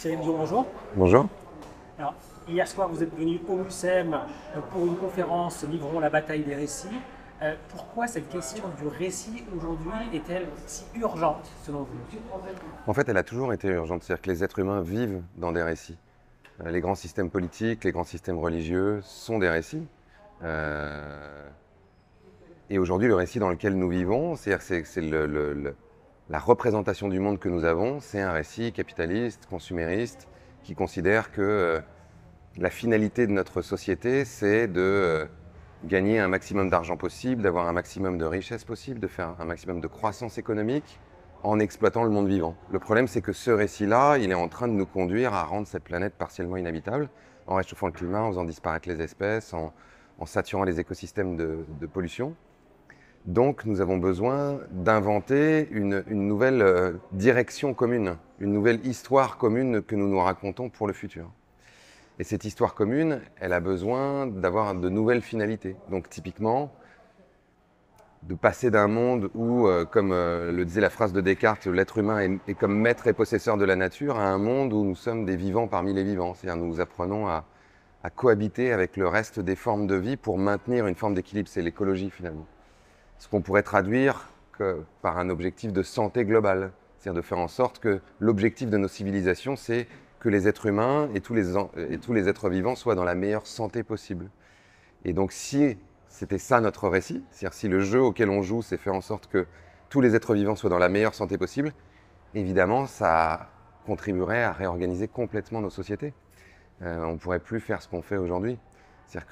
Cyril Dion, bonjour. Bonjour. Alors, hier soir, vous êtes venu au MUSEM pour une conférence Livrons la bataille des récits. Pourquoi cette question du récit aujourd'hui est-elle si urgente selon vous? En fait, elle a toujours été urgente, c'est-à-dire que les êtres humains vivent dans des récits. Les grands systèmes politiques, les grands systèmes religieux sont des récits. Et aujourd'hui, le récit dans lequel nous vivons, c'est-à-dire que c'est la représentation du monde que nous avons, c'est un récit capitaliste, consumériste, qui considère que la finalité de notre société, c'est de gagner un maximum d'argent possible, d'avoir un maximum de richesse possible, de faire un maximum de croissance économique en exploitant le monde vivant. Le problème, c'est que ce récit-là, il est en train de nous conduire à rendre cette planète partiellement inhabitable, en réchauffant le climat, en faisant disparaître les espèces, en saturant les écosystèmes de pollution. Donc, nous avons besoin d'inventer une nouvelle direction commune, une nouvelle histoire commune que nous nous racontons pour le futur. Et cette histoire commune, elle a besoin d'avoir de nouvelles finalités. Donc typiquement, de passer d'un monde où, comme le disait la phrase de Descartes, l'être humain est comme maître et possesseur de la nature, à un monde où nous sommes des vivants parmi les vivants. C'est-à-dire nous apprenons à cohabiter avec le reste des formes de vie pour maintenir une forme d'équilibre. C'est l'écologie finalement. Ce qu'on pourrait traduire par un objectif de santé globale. C'est-à-dire de faire en sorte que l'objectif de nos civilisations, c'est que les êtres humains et tous les êtres vivants soient dans la meilleure santé possible. Et donc si c'était ça notre récit, c'est-à-dire si le jeu auquel on joue, c'est faire en sorte que tous les êtres vivants soient dans la meilleure santé possible, évidemment, ça contribuerait à réorganiser complètement nos sociétés. On ne pourrait plus faire ce qu'on fait aujourd'hui. C'est-à-dire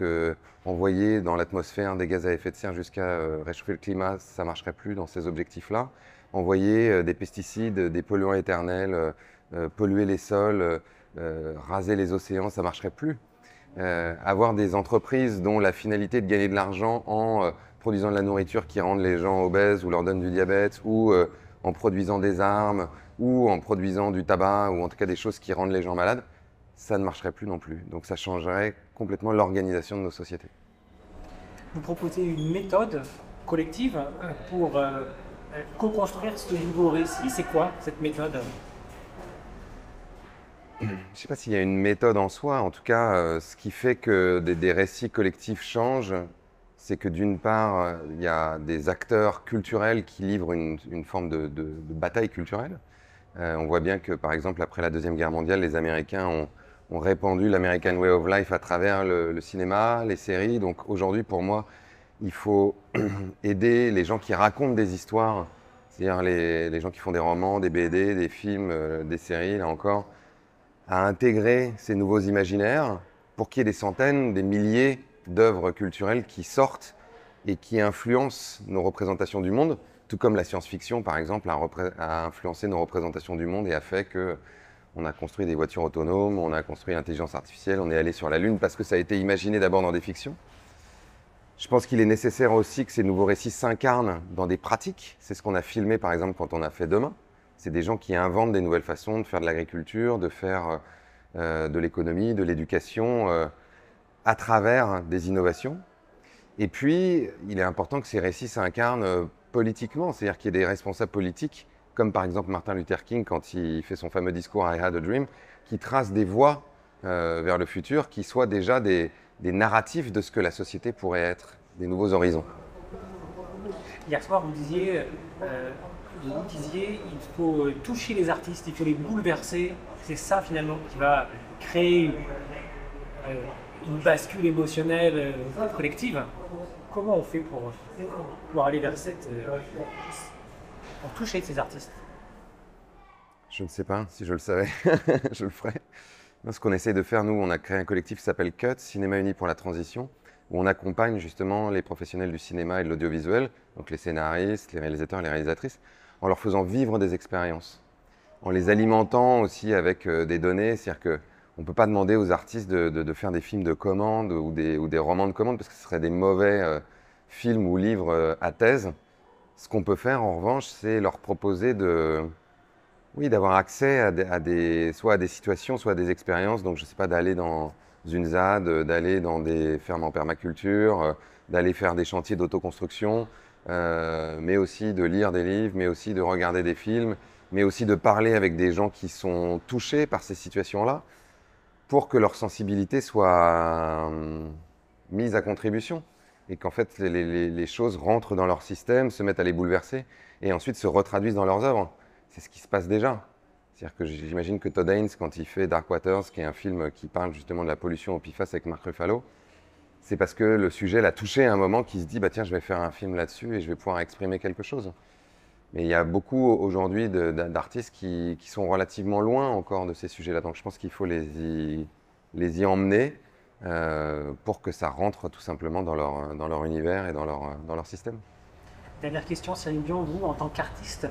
qu'envoyer dans l'atmosphère des gaz à effet de serre jusqu'à réchauffer le climat, ça ne marcherait plus dans ces objectifs-là. Envoyer des pesticides, des polluants éternels, polluer les sols, raser les océans, ça ne marcherait plus. Avoir des entreprises dont la finalité est de gagner de l'argent en produisant de la nourriture qui rende les gens obèses ou leur donne du diabète, ou en produisant des armes, ou en produisant du tabac, ou en tout cas des choses qui rendent les gens malades, ça ne marcherait plus non plus. Donc ça changerait complètement l'organisation de nos sociétés. Vous proposez une méthode collective pour co-construire ce nouveau récit. C'est quoi cette méthode? Je ne sais pas s'il y a une méthode en soi. En tout cas, ce qui fait que des récits collectifs changent, c'est que d'une part, il y a des acteurs culturels qui livrent une forme de bataille culturelle. On voit bien que, par exemple, après la Deuxième Guerre mondiale, les Américains ont répandu l'American Way of Life à travers le cinéma, les séries. Donc aujourd'hui, pour moi, il faut aider les gens qui racontent des histoires, c'est-à-dire les gens qui font des romans, des BD, des films, des séries, là encore, à intégrer ces nouveaux imaginaires pour qu'il y ait des centaines, des milliers d'œuvres culturelles qui sortent et qui influencent nos représentations du monde, tout comme la science-fiction, par exemple, a influencé nos représentations du monde et a fait qu'on a construit des voitures autonomes, on a construit l'intelligence artificielle, on est allé sur la Lune parce que ça a été imaginé d'abord dans des fictions. Je pense qu'il est nécessaire aussi que ces nouveaux récits s'incarnent dans des pratiques. C'est ce qu'on a filmé, par exemple, quand on a fait Demain. C'est des gens qui inventent des nouvelles façons de faire de l'agriculture, de faire de l'économie, de l'éducation, à travers des innovations. Et puis, il est important que ces récits s'incarnent politiquement, c'est-à-dire qu'il y ait des responsables politiques, comme par exemple Martin Luther King quand il fait son fameux discours I Had a Dream, qui tracent des voies vers le futur, qui soient déjà des narratifs de ce que la société pourrait être, des nouveaux horizons. Hier soir, vous disiez il faut toucher les artistes, il faut les bouleverser. C'est ça finalement qui va créer une bascule émotionnelle collective. Comment on fait pour aller vers pour toucher ces artistes? Je ne sais pas, si je le savais, je le ferais. Ce qu'on essaye de faire, nous, on a créé un collectif qui s'appelle CUT, Cinéma Uni pour la Transition, où on accompagne justement les professionnels du cinéma et de l'audiovisuel, donc les scénaristes, les réalisateurs et les réalisatrices, en leur faisant vivre des expériences, en les alimentant aussi avec des données. C'est-à-dire qu'on ne peut pas demander aux artistes de faire des films de commande ou des romans de commande, parce que ce seraient des mauvais films ou livres à thèse. Ce qu'on peut faire, en revanche, c'est leur proposer d'avoir accès soit à des situations, soit à des expériences. Donc, je ne sais pas, d'aller dans une ZAD, d'aller dans des fermes en permaculture, d'aller faire des chantiers d'autoconstruction, mais aussi de lire des livres, mais aussi de regarder des films, mais aussi de parler avec des gens qui sont touchés par ces situations-là pour que leur sensibilité soit mise à contribution et qu'en fait les choses rentrent dans leur système, se mettent à les bouleverser et ensuite se retraduisent dans leurs œuvres. C'est ce qui se passe déjà. C'est-à-dire que j'imagine que Todd Haynes, quand il fait Dark Waters, qui est un film qui parle justement de la pollution au PFAS avec Mark Ruffalo, c'est parce que le sujet l'a touché à un moment qu'il se dit bah tiens, je vais faire un film là-dessus et je vais pouvoir exprimer quelque chose. Mais il y a beaucoup aujourd'hui d'artistes qui sont relativement loin encore de ces sujets-là. Donc je pense qu'il faut les y emmener pour que ça rentre tout simplement dans leur univers et dans leur système. Dernière question, Cyril Dion, vous, en tant qu'artiste,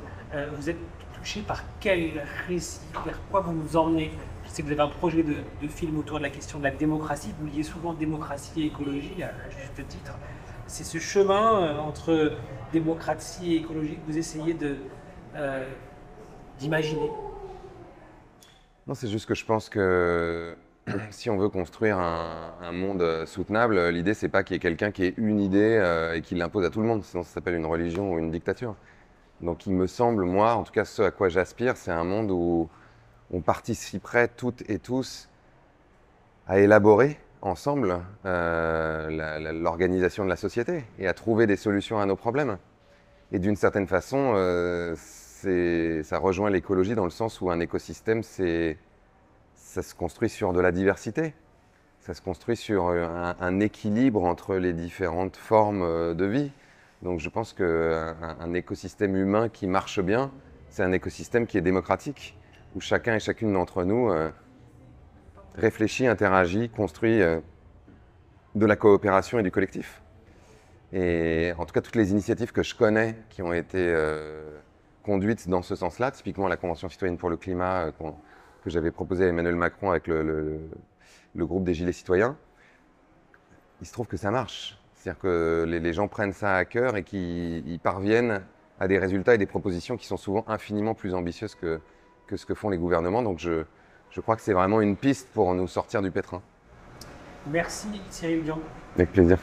vous êtes touché par quel récit, vers quoi vous nous emmenez? Je sais que vous avez un projet de film autour de la question de la démocratie, vous liez souvent démocratie et écologie, à juste titre. C'est ce chemin entre démocratie et écologie que vous essayez d'imaginer? Non, c'est juste que je pense que si on veut construire un monde soutenable, l'idée, c'est pas qu'il y ait quelqu'un qui ait une idée et qui l'impose à tout le monde, sinon ça s'appelle une religion ou une dictature. Donc il me semble, moi, en tout cas ce à quoi j'aspire, c'est un monde où on participerait toutes et tous à élaborer ensemble l'organisation de la société et à trouver des solutions à nos problèmes. Et d'une certaine façon, ça rejoint l'écologie dans le sens où un écosystème, ça se construit sur de la diversité. Ça se construit sur un équilibre entre les différentes formes de vie. Donc je pense qu'un écosystème humain qui marche bien, c'est un écosystème qui est démocratique, où chacun et chacune d'entre nous réfléchit, interagit, construit de la coopération et du collectif. Et en tout cas, toutes les initiatives que je connais qui ont été conduites dans ce sens-là, typiquement la Convention citoyenne pour le climat que j'avais proposée à Emmanuel Macron avec le groupe des Gilets citoyens, il se trouve que ça marche. C'est-à-dire que les gens prennent ça à cœur et qu'ils parviennent à des résultats et des propositions qui sont souvent infiniment plus ambitieuses que ce que font les gouvernements. Donc je crois que c'est vraiment une piste pour nous sortir du pétrin. Merci Cyril Dion. Avec plaisir.